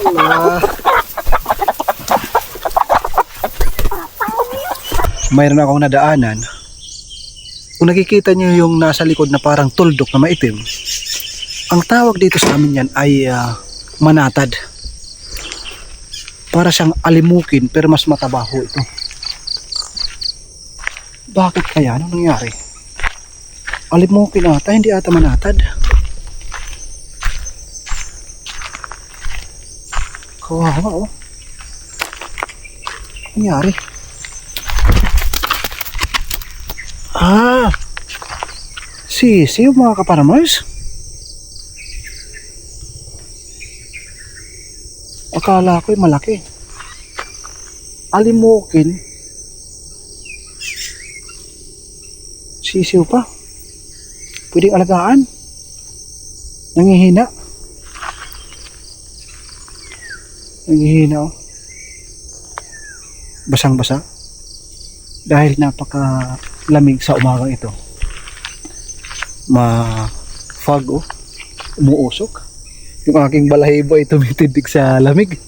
Wala. Mayroon akong nadaanan. Kung nakikita niyo yung nasa likod na parang tuldok na maitim, ang tawag dito sa amin yan ay manatad. Para siyang alimukin pero mas matabaho ito. Bakit kaya? Anong nangyari? Alimukin ata, hindi ata manatad. Kawawa oh. Anong nangyari? Sisiw mga kaparamers. Akala ko'y malaki. Alimukin. Sisiw pa. Pwedeng alagaan. Nangihina. Nangihina oh. Basang-basa. Dahil napakalamig sa umagang ito. Ma-fog oh. Umuusok. Yung aking balahibo ay tumitindig sa lamig.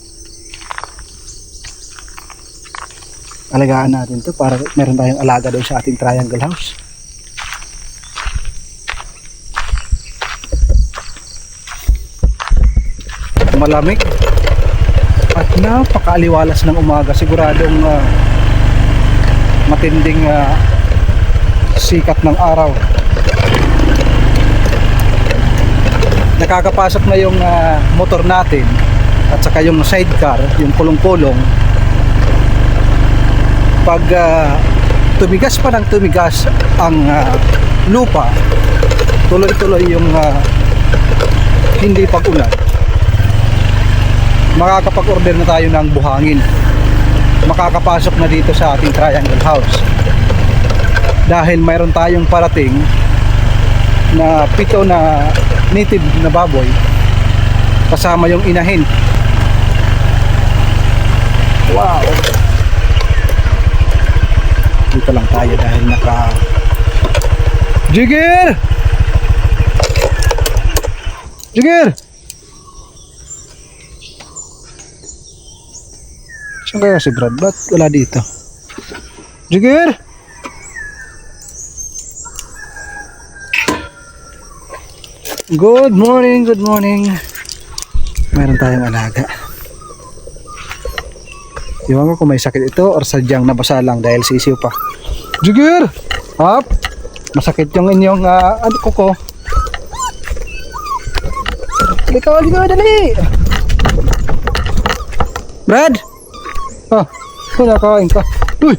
Alagaan natin to para meron tayong alaga doon sa ating triangle house. Malamig at napakaaliwalas ng umaga. Siguradong matinding sikat ng araw. Nakakapasok na yung motor natin at saka yung sidecar, yung kulong-kulong. Pag tumigas pa ng tumigas ang lupa, tuloy-tuloy yung hindi pag-ulan, makakapag-order na tayo ng buhangin. Makakapasok na dito sa ating triangle house dahil mayroon tayong parating na 7 na native na baboy kasama yung inahin. Wow, dito lang tayo dahil naka Jigger! Jigger! Saan kaya si Brad? Ba't wala dito? Jigger! Good morning, good morning. Meron tayong alaga. Iwan ko kung may sakit ito or sadyang nabasa lang dahil sisiw pa. Jigger! Up! Masakit yung inyong kuko. Halika, dali! Brad! Kinakain ka. Uy!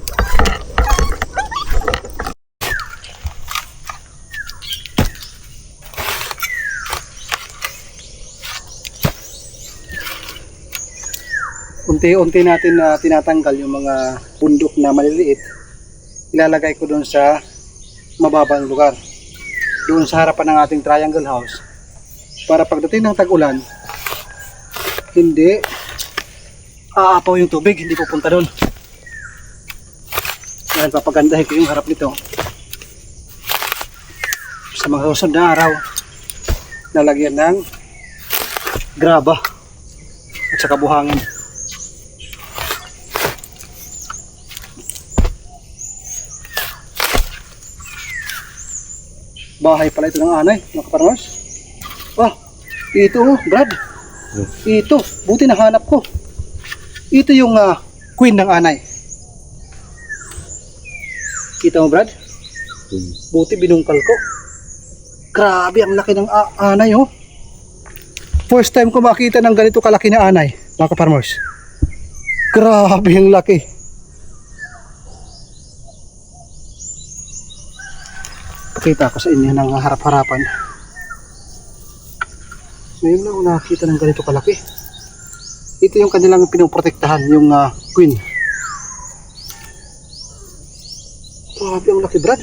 Unti-unti natin na tinatanggal yung mga bundok na maliliit. Ilalagay ko doon sa mababang lugar. Doon sa harapan ng ating triangle house. Para pagdating ng tag-ulan, hindi aapaw yung tubig, hindi pupunta doon. Dahil papagandahin ko yung harap nito. Sa mga susunod na araw, lalagyan ng graba at saka buhangin. Bahay pala ito ng anay, mga kaparmers. Ito Brad. Ito, buti nahanap ko. Ito yung queen ng anay. Kita mo Brad? Buti binungkal ko. Grabe, ang laki ng anay oh. First time ko makita ng ganito kalaki na anay, mga kaparmers. Grabe ang laki. Pakita ko sa inyo ng harap-harapan. Ngayon lang nakita ng ganito kalaki. Ito yung kanilang pinoprotektahan, yung queen. Grabe ang laki Brad.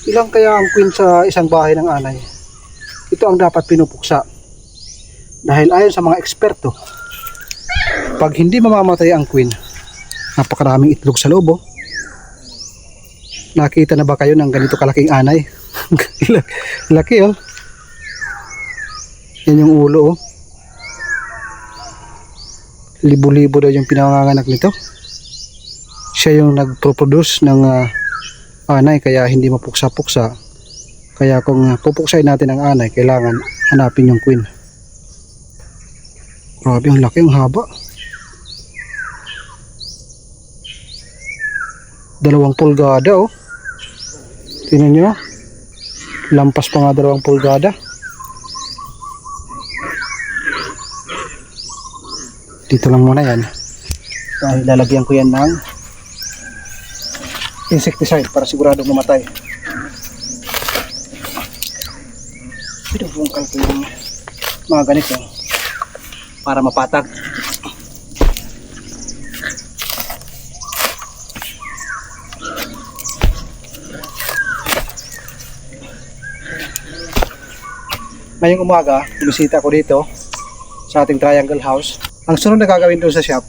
Ilang kaya ang queen sa isang bahay ng anay? Ito ang dapat pinupuksa. Dahil ayon sa mga eksperto, pag hindi mamamatay ang queen, napakaraming itlog sa loob oh. Nakita na ba kayo ng ganito kalaking anay? Laki oh. Yan yung ulo oh. libo-libo daw yung pinanganganak nito. Siya yung nagproproduce ng anay, kaya hindi mapuksa-puksa. Kaya kung pupuksain natin ang anay, kailangan hanapin yung queen. Grabe, ang laki, ang haba. 2 pulgada oh. Tingnan nyo, lampas pa nga 2 pulgada. Dito lang muna yan, dahil lalagyan ko yan ng insecticide para siguradong mamatay. Pinubungkal ko yung mga ganito para mapatag. Ngayong umaga, bumisita ako dito sa ating triangle house. Ang sunod na gagawin doon sa shop,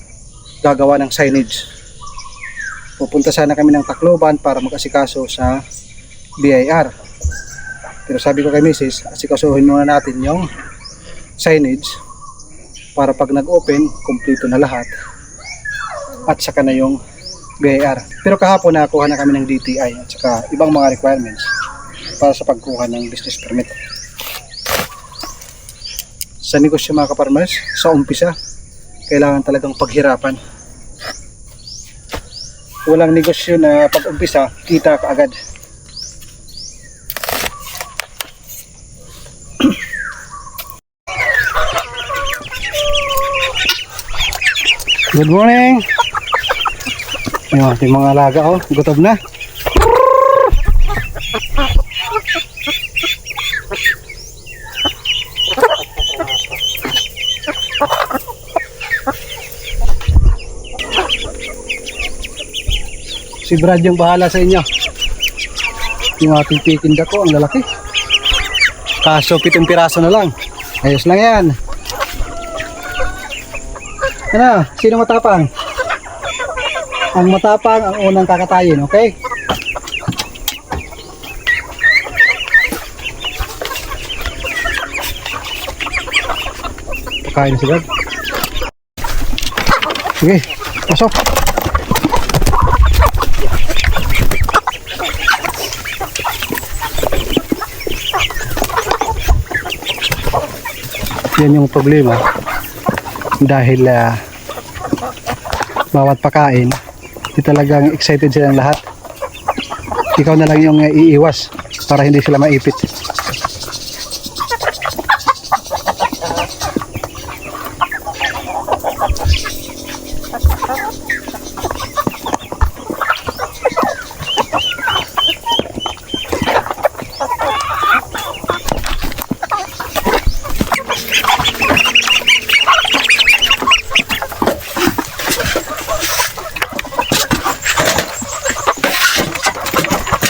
gagawa ng signage. Pupunta sana kami ng Tacloban para mag-asikaso sa BIR. Pero sabi ko kay Mrs., asikasuhin muna natin yung signage para pag nag-open, kumpleto na lahat. At saka na yung BIR. Pero kahapon nakuha na kami ng DTI at saka ibang mga requirements para sa pagkuha ng business permit. Sa negosyo mga kaparmers, sa umpisa, kailangan talagang paghirapan. Walang negosyo na pag umpisa, kita ka agad. Good morning! Yung ating mga alaga oh, gutom na. Si Brad yung bahala sa inyo. Yung ating pikinda ko, ang lalaki. Kaso 7 piraso na lang. Ayos lang yan. Ano? Sino matapang? Ang matapang ang unang kakatayin, okay? Pakain si Brad. Sige, pasok. Yan yung problema dahil bawat pakain di talagang excited silang lahat. Ikaw na lang yung iiwas para hindi sila maipit.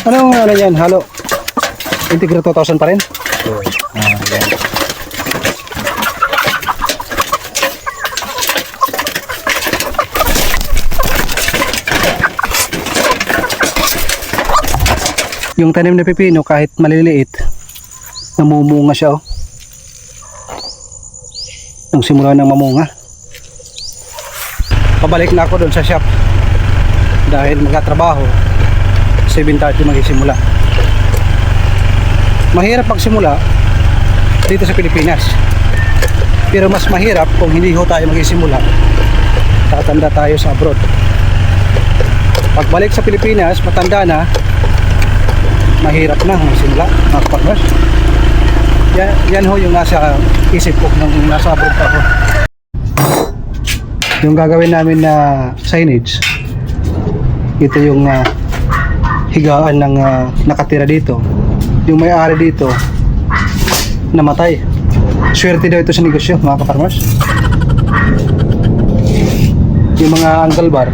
Anong ano yan? Halo? Integra 2000 pa rin? Oo. Yan. Yung tanim na pipino kahit maliliit, namumunga siya oh. Nung simula ng mamunga. Pabalik na ako doon sa shop dahil magkatrabaho. 7:30 magsisimula. Mahirap magsimula dito sa Pilipinas. Pero mas mahirap kung hindi ho tayo magsisimula. Tatanda tayo sa abroad. Pagbalik sa Pilipinas, matanda na, mahirap na magsimula, mga partners. Yan ho yung nasa isip ko nung nasa abroad ako. Yung gagawin namin na signage, ito yung higaan ng nakatira dito. Yung may-ari dito namatay. Swerte daw ito sa negosyo, mga ka-farmers. Yung mga angle bar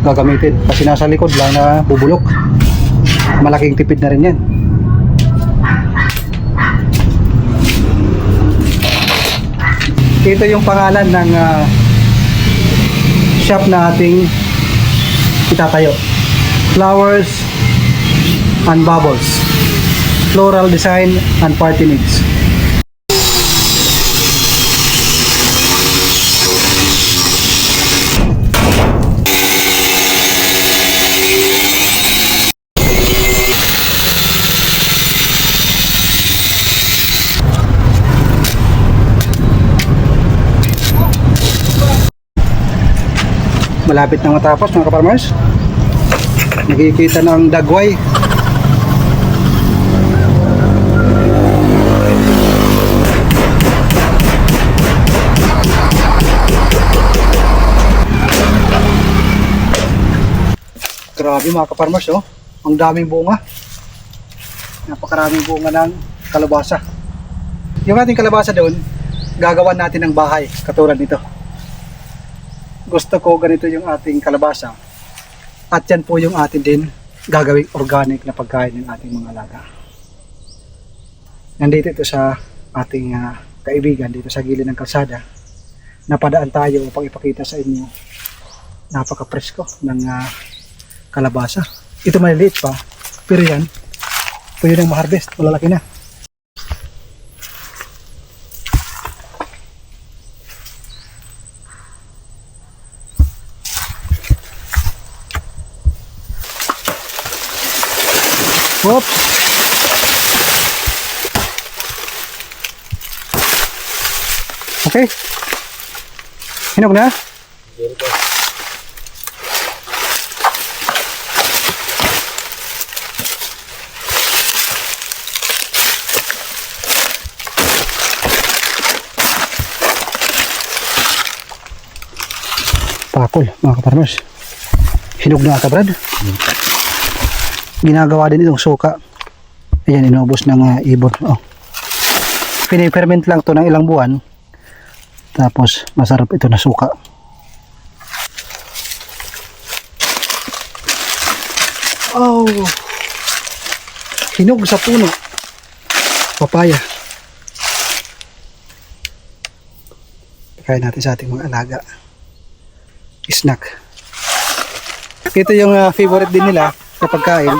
gagamitin kasi nasa likod lang na bubulok. Malaking tipid na rin yan. Ito yung pangalan ng shop na ating itatayo. Flowers and Bubbles, Floral Design and Party Needs. Malapit na matapos mga kaparmers. Nakikita ng dagway. Grabe mga kaparmers, oh. Ang daming bunga. Napakaraming bunga ng kalabasa. Yung ating kalabasa doon, gagawan natin ng bahay katulad nito. Gusto ko ganito yung ating kalabasa. At yan po yung atin din gagawing organic na pagkain ng ating mga alaga. Nandito ito sa ating kaibigan dito sa gilid ng kalsada. Napadaan tayo upang ipakita sa inyo. Napaka-presko ng kalabasa. Ito maliliit pa, pero yan pwede nang ma-harvest, malalaki na. Oops. Okay. Hinog na? Pakol, mga kaparmers. Hinog na ata, Brad. Ginagawa din itong suka. Ayan, inubos ng ibon. Oh. Piniferment lang to ng ilang buwan. Tapos, masarap ito na suka. Oh! Hinog sa puno. Papaya. Pagkain natin sa ating mga alaga. Snack. Ito yung favorite din nila sa pagkain.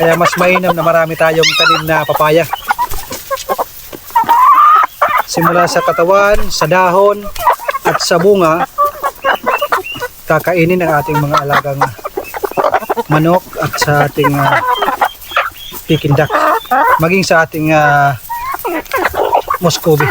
Kaya mas mainam na marami tayong tanim na papaya. Simula sa katawan, sa dahon, at sa bunga, kakainin ng ating mga alagang manok at sa ating Peking duck, maging sa ating Muscovy.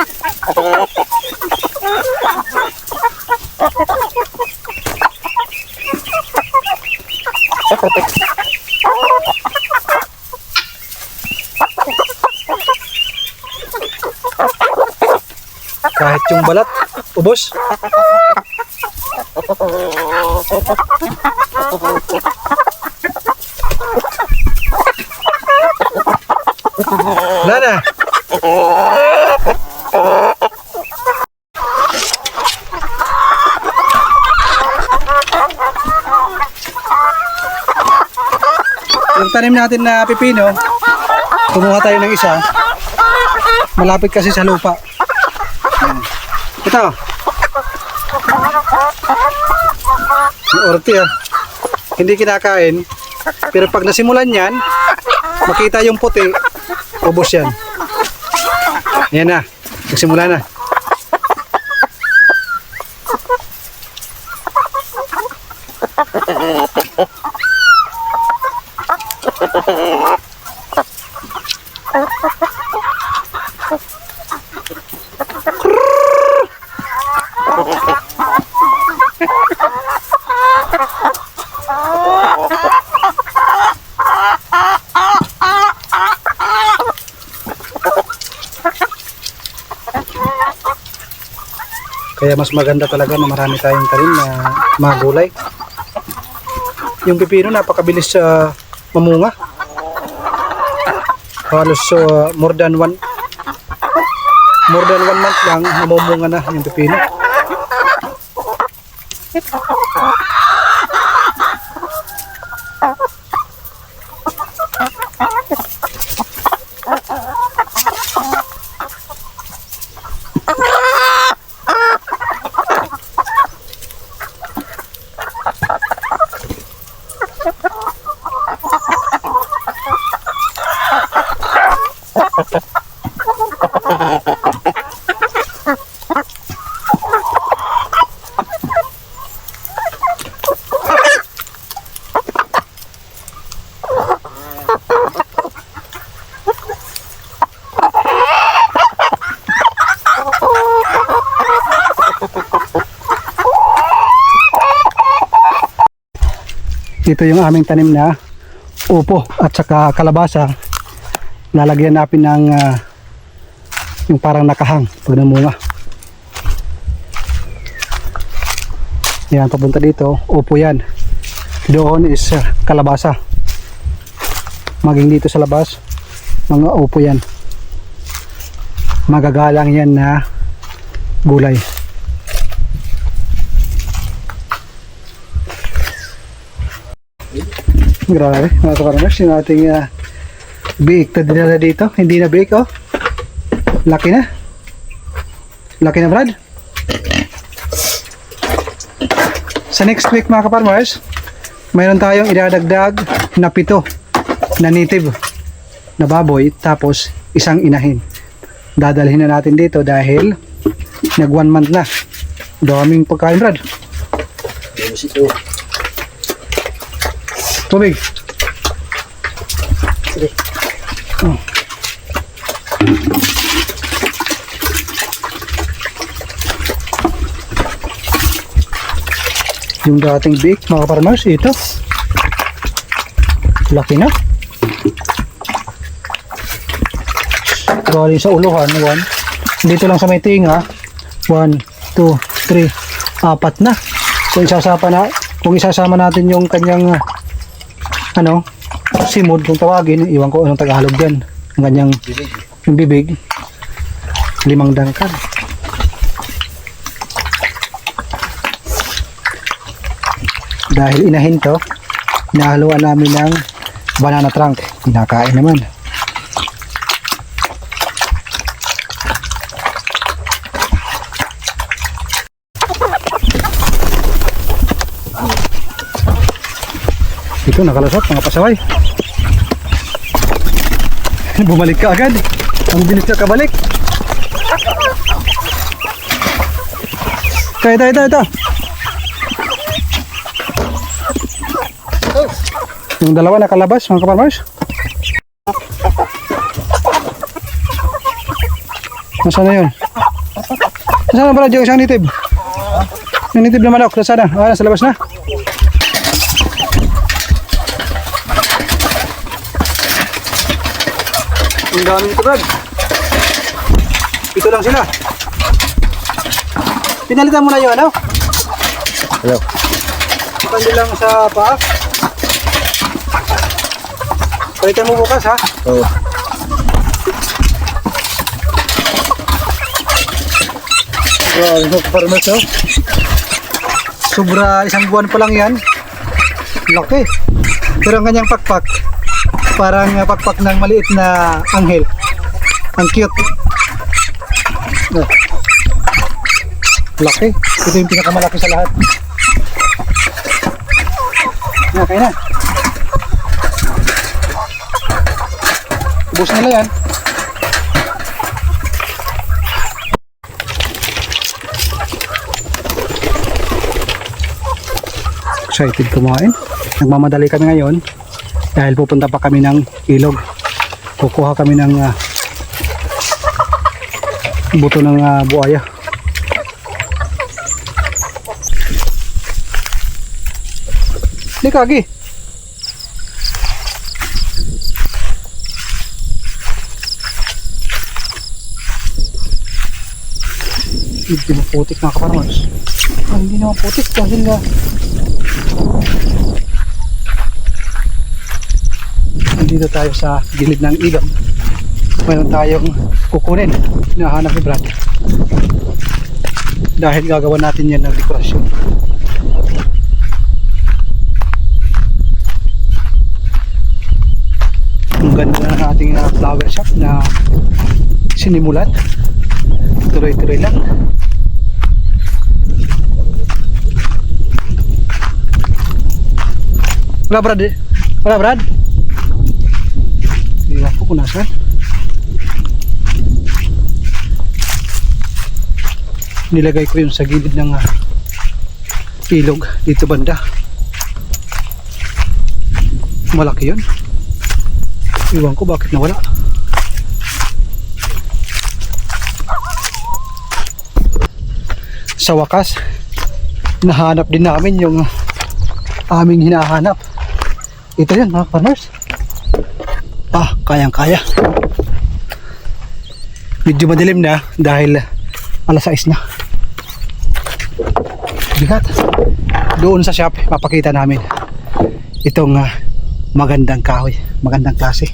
Kahit yung balat, ubos. Wala na. Yung tanim natin na pipino, kumuha tayo ng isa. Malapit kasi sa lupa. Ito. Yung orte hindi kinakain. Pero pag nasimulan yan, makita yung puti, ubos yan. Yan na. Nagsimula na. Kaya mas maganda talaga na marami tayong tanim na mga gulay. Yung pipino napakabilis mamunga. Halos more than one month lang mamunga na yung pipino. Ito yung aming tanim na upo at saka kalabasa. Lalagyan natin ng yung parang nakahang pag namunga. Yan, papunta dito, upo yan. Doon is kalabasa. Maging dito sa labas, mga upo yan. Magagalang yan na gulay. Grabe, mga kaparmers, yung ating biik na dinala dito. Hindi na biik, oh. Laki na. Laki na, Brad. Sa next week, mga kaparmers, mayroon tayong idadagdag na 7 na native na baboy, tapos isang inahin. Dadalhin na natin dito dahil nag 1 month na. Daming pagkain, Brad. Tubig. Sige. Oh. Yung dating big, mga farmers, ito. Laki na. Galing sa uluhan, 1. Dito lang sa may tinga, 1, 2, 3, 4 na. Kung isasama natin yung kanyang simod kung tawagin, iwan ko anong Tagalog dyan, ang kanyang yung bibig, 5 dangkal. Dahil inahin to, inahaluan namin ng banana trunk, kinakain naman. Ito nakalusot mga pasaway. Bumalik ka agad. Ang bilis ka kabalik. Ito. Yung dalawa nakalabas mga kaparmers. Nasaan na yun? Nasaan na pala yung isang nitib? Yung nitib na manok, nasaan na? Nasa labas na. Ang dami nito, Brad. Ito lang sila. Pinalitan mo na yun, ano? Hello. Pandi lang sa paa. Palitan mo bukas, ha? Oo. Grabe, no, farmers, oh. Sobra, 1 buwan pa lang yan. Laki. Pero ang kanyang pakpak, parang pakpak ng maliit na anghel. Ang cute. Oh. Laki. Ito yung pinakamalaki sa lahat. Okay na. Ubus nila yan. Excited kumain. Nagmamadali kami ngayon dahil pupunta pa kami ng ilog. Kukuha kami ng buto ng buaya. Di kagi. Hindi na putik na kaparmers. Hindi na putik dahil dito tayo sa gilid ng ilog. Mayroon tayong kukunin. Hinahanap ni Brad. Dahil gagawa natin yan ng dekorasyon. Ang ganda ng ating flower shop na sinimulan. Tuloy-tuloy lang. Wala Brad eh. Wala Brad. Iwan ko kung nasaan. Nilagay ko yun sa gilid ng ilog dito banda. Malaki yun. Iwan ko bakit nawala. Sa wakas, nahanap din namin yung aming hinahanap. Ito yan mga farmers. Kayang kaya. Medyo madilim na dahil alas 6 na. Bigat. Doon sa shop papakita namin itong magandang kahoy, magandang klase.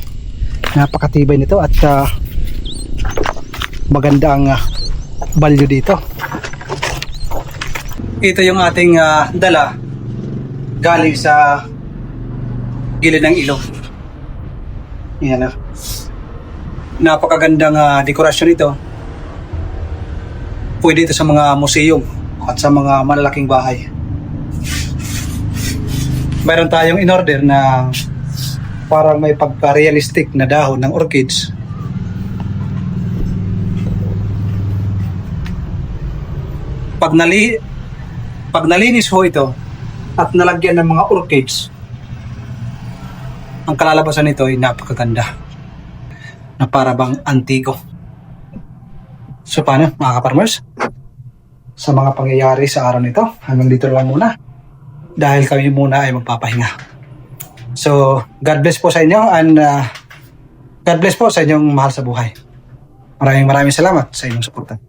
Napakatibay nito at magandang value dito. Ito yung ating dala galing sa gilid ng ilog. Yan napakagandang dekorasyon ito. Pwede ito sa mga museum at sa mga malalaking bahay. Mayroon tayong in-order na parang may pagka-realistic na dahon ng orchids. Pag nalinis ho ito at nalagyan ng mga orchids, ang kalalabasan nito ay napakaganda na para bang antigo. So paano mga ka-farmers? Sa mga pangyayari sa araw nito, hanggang dito lang muna. Dahil kami muna ay magpapahinga. So, God bless po sa inyo and God bless po sa inyong mahal sa buhay. Maraming salamat sa inyong suporta.